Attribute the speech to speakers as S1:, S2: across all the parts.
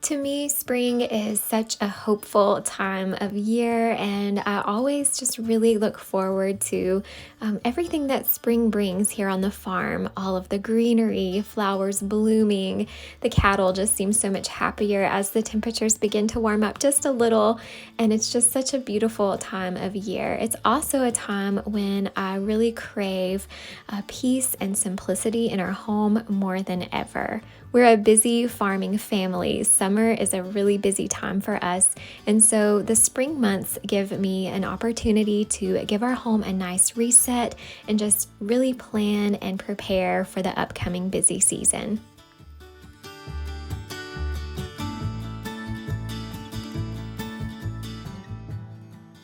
S1: To me, spring is such a hopeful time of year, and I always just really look forward to everything that spring brings here on the farm. All of the greenery, flowers blooming, the cattle just seem so much happier as the temperatures begin to warm up just a little, and it's just such a beautiful time of year. It's also a time when I really crave peace and simplicity in our home more than ever. We're a busy farming family. Summer is a really busy time for us, and so the spring months give me an opportunity to give our home a nice reset and just really plan and prepare for the upcoming busy season.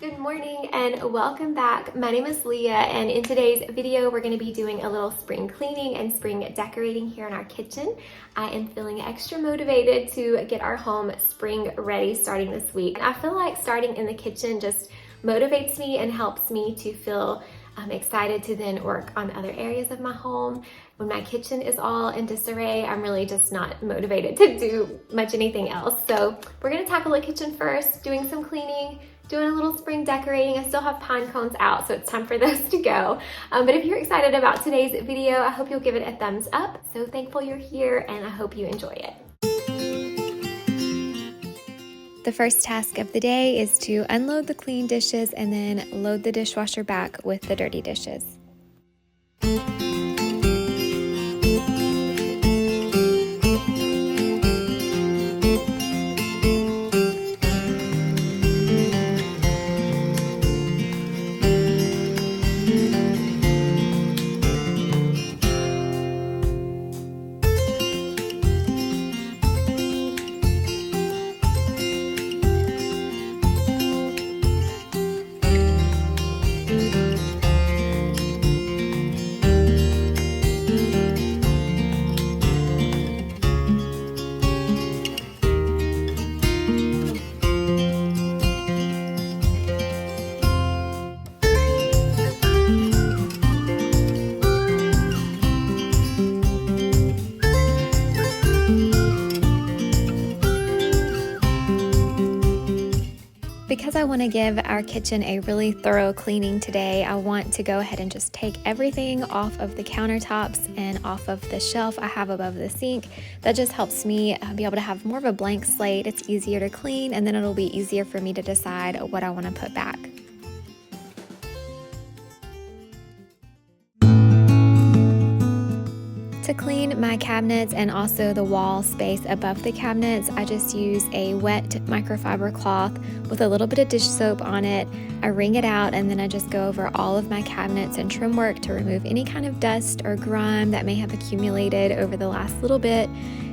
S1: Good morning and welcome back. My name is Leah, and in today's video we're going to be doing a little spring cleaning and spring decorating here in our kitchen. I am feeling extra motivated to get our home spring ready starting this week. I feel like starting in the kitchen just motivates me and helps me to feel excited to then work on other areas of my home. When my kitchen is all in disarray, I'm really just not motivated to do much anything else. So we're going to tackle the kitchen first, doing some cleaning, doing a little spring decorating. I still have pine cones out, so it's time for those to go. But if you're excited about today's video, I hope you'll give it a thumbs up. So thankful you're here, and I hope you enjoy it. The first task of the day is to unload the clean dishes and then load the dishwasher back with the dirty dishes. Because I want to give our kitchen a really thorough cleaning today, I want to go ahead and just take everything off of the countertops and off of the shelf I have above the sink. That just helps me be able to have more of a blank slate. It's easier to clean, and then it'll be easier for me to decide what I want to put back. To clean my cabinets and also the wall space above the cabinets, I just use a wet microfiber cloth with a little bit of dish soap on it. I wring it out, and then I just go over all of my cabinets and trim work to remove any kind of dust or grime that may have accumulated over the last little bit.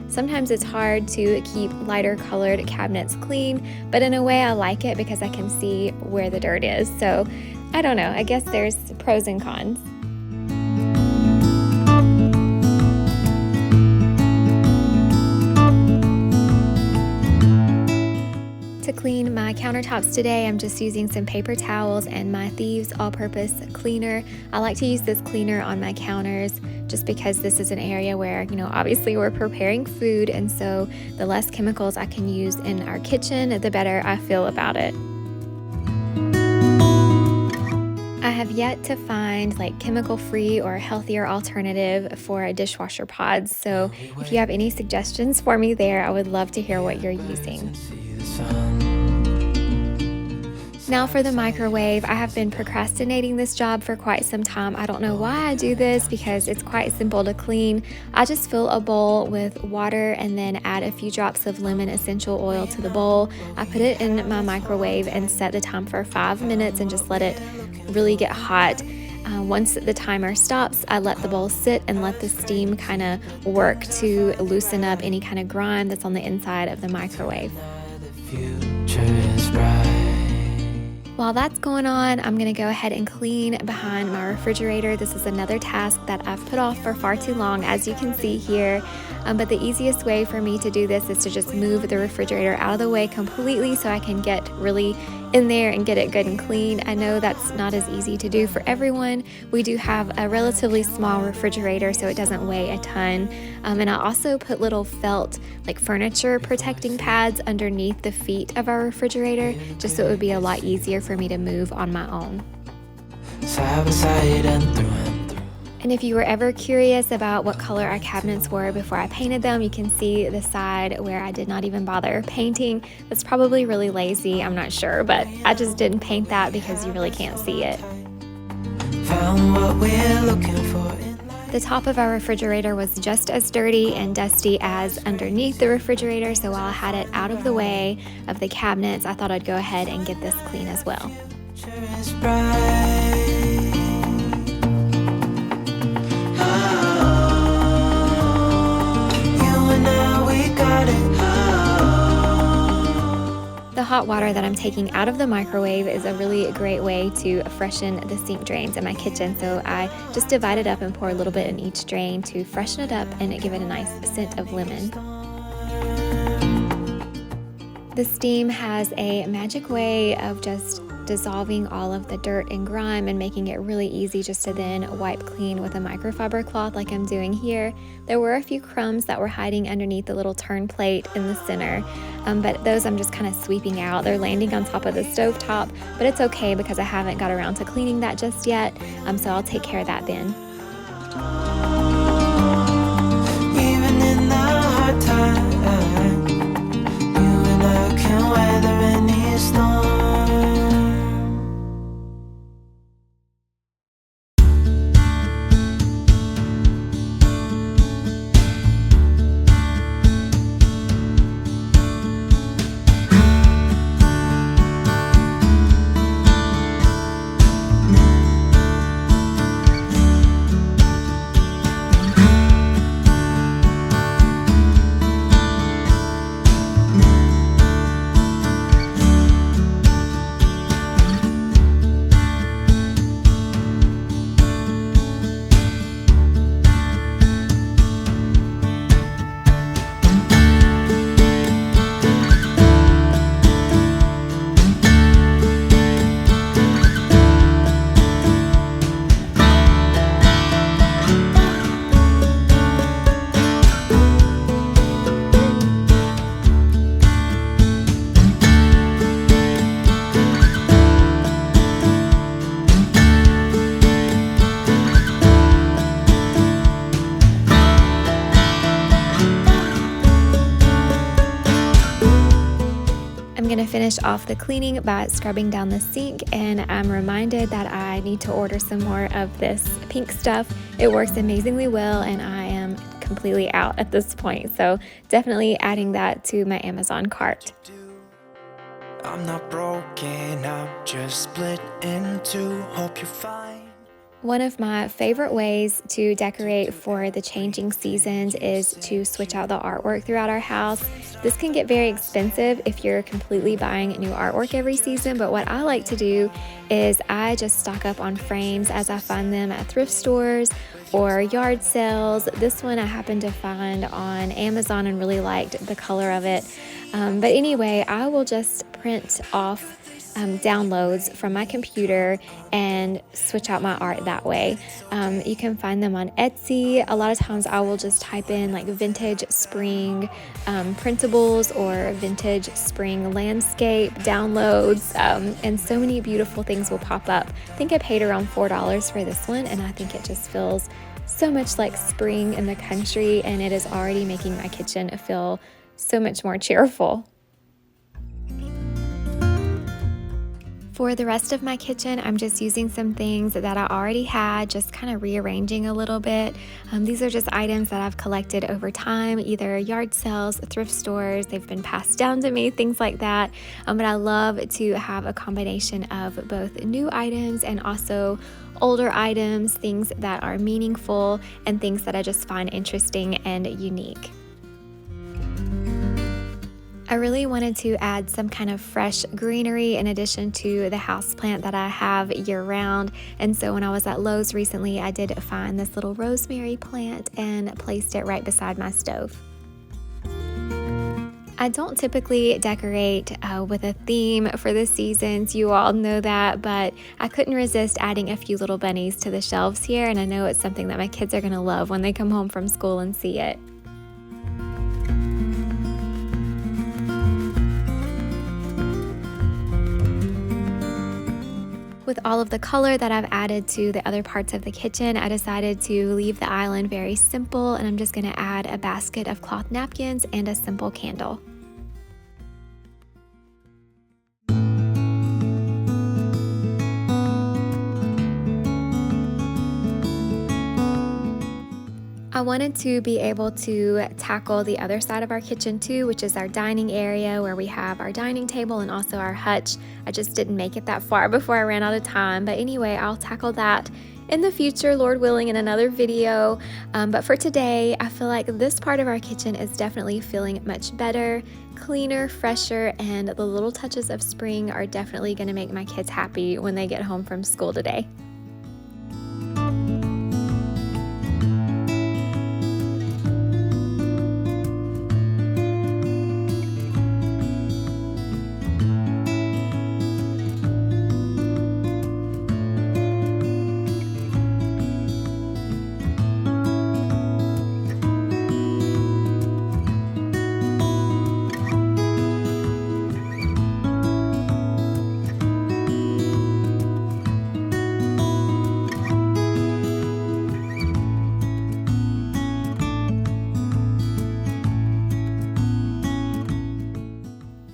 S1: Sometimes it's hard to keep lighter colored cabinets clean, but in a way I like it because I can see where the dirt is. So I don't know, I guess there's pros and cons. To clean my countertops today, I'm just using some paper towels and my Thieves all-purpose cleaner. I like to use this cleaner on my counters just because this is an area where, obviously we're preparing food, and so the less chemicals I can use in our kitchen, the better I feel about it. I have yet to find chemical-free or healthier alternative for dishwasher pods, so if you have any suggestions for me there, I would love to hear what you're using. Now for the microwave, I have been procrastinating this job for quite some time. I don't know why I do this because it's quite simple to clean. I just fill a bowl with water and then add a few drops of lemon essential oil to the bowl. I put it in my microwave and set the time for 5 minutes and just let it really get hot. Once the timer stops, I let the bowl sit and let the steam kind of work to loosen up any kind of grime that's on the inside of the microwave. While that's going on, I'm gonna go ahead and clean behind my refrigerator. This is another task that I've put off for far too long, as you can see here. But the easiest way for me to do this is to just move the refrigerator out of the way completely so I can get really in there and get it good and clean. I know that's not as easy to do for everyone. We do have a relatively small refrigerator, so it doesn't weigh a ton. And I also put little felt like furniture protecting pads underneath the feet of our refrigerator, just so it would be a lot easier for me to move on my own. Side by side and through and through. And if you were ever curious about what color our cabinets were before I painted them, you can see the side where I did not even bother painting. That's probably really lazy, I'm not sure, but I just didn't paint that because you really can't see it. Found what we're looking for. The top of our refrigerator was just as dirty and dusty as underneath the refrigerator, so while I had it out of the way of the cabinets, I thought I'd go ahead and get this clean as well. The hot water that I'm taking out of the microwave is a really great way to freshen the sink drains in my kitchen. So I just divide it up and pour a little bit in each drain to freshen it up and give it a nice scent of lemon. The steam has a magic way of just dissolving all of the dirt and grime and making it really easy just to then wipe clean with a microfiber cloth like I'm doing here. There were a few crumbs that were hiding underneath the little turn plate in the center, but those I'm just kind of sweeping out. They're landing on top of the stovetop, but it's okay because I haven't got around to cleaning that just yet, so I'll take care of that then. Even in the hard time, you and I can weather any storm. Going to finish off the cleaning by scrubbing down the sink, and I'm reminded that I need to order some more of this pink stuff. It works amazingly well and I am completely out at this point, so definitely adding that to my Amazon cart. I'm not broken, I'm just split in two. Hope you're fine. One of my favorite ways to decorate for the changing seasons is to switch out the artwork throughout our house. This can get very expensive if you're completely buying new artwork every season, but what I like to do is I just stock up on frames as I find them at thrift stores or yard sales. This one I happened to find on Amazon and really liked the color of it. But anyway, I will just print off downloads from my computer and switch out my art that way. You can find them on Etsy. A lot of times I will just type in like vintage spring printables or vintage spring landscape downloads, and so many beautiful things will pop up. I think I paid around $4 for this one, and I think it just feels so much like spring in the country, and it is already making my kitchen feel so much more cheerful. For the rest of my kitchen, I'm just using some things that I already had, just kind of rearranging a little bit. These are just items that I've collected over time, either yard sales, thrift stores, they've been passed down to me, things like that. But I love to have a combination of both new items and also older items, things that are meaningful and things that I just find interesting and unique. I really wanted to add some kind of fresh greenery in addition to the houseplant that I have year round. And so when I was at Lowe's recently, I did find this little rosemary plant and placed it right beside my stove. I don't typically decorate with a theme for the seasons, you all know that, but I couldn't resist adding a few little bunnies to the shelves here, and I know it's something that my kids are going to love when they come home from school and see it. With all of the color that I've added to the other parts of the kitchen, I decided to leave the island very simple, and I'm just going to add a basket of cloth napkins and a simple candle. I wanted to be able to tackle the other side of our kitchen too, which is our dining area where we have our dining table and also our hutch. I just didn't make it that far before I ran out of time. But anyway, I'll tackle that in the future, Lord willing, in another video. But for today, I feel like this part of our kitchen is definitely feeling much better, cleaner, fresher, and the little touches of spring are definitely going to make my kids happy when they get home from school today.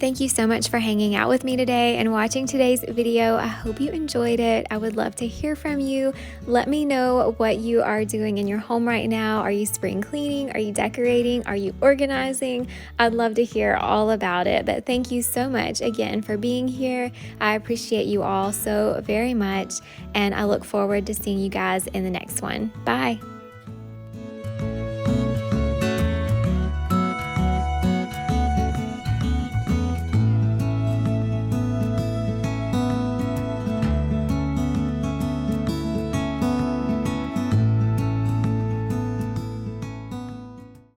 S1: Thank you so much for hanging out with me today and watching today's video. I hope you enjoyed it. I would love to hear from you. Let me know what you are doing in your home right now. Are you spring cleaning? Are you decorating? Are you organizing? I'd love to hear all about it. But thank you so much again for being here. I appreciate you all so very much, and I look forward to seeing you guys in the next one. Bye.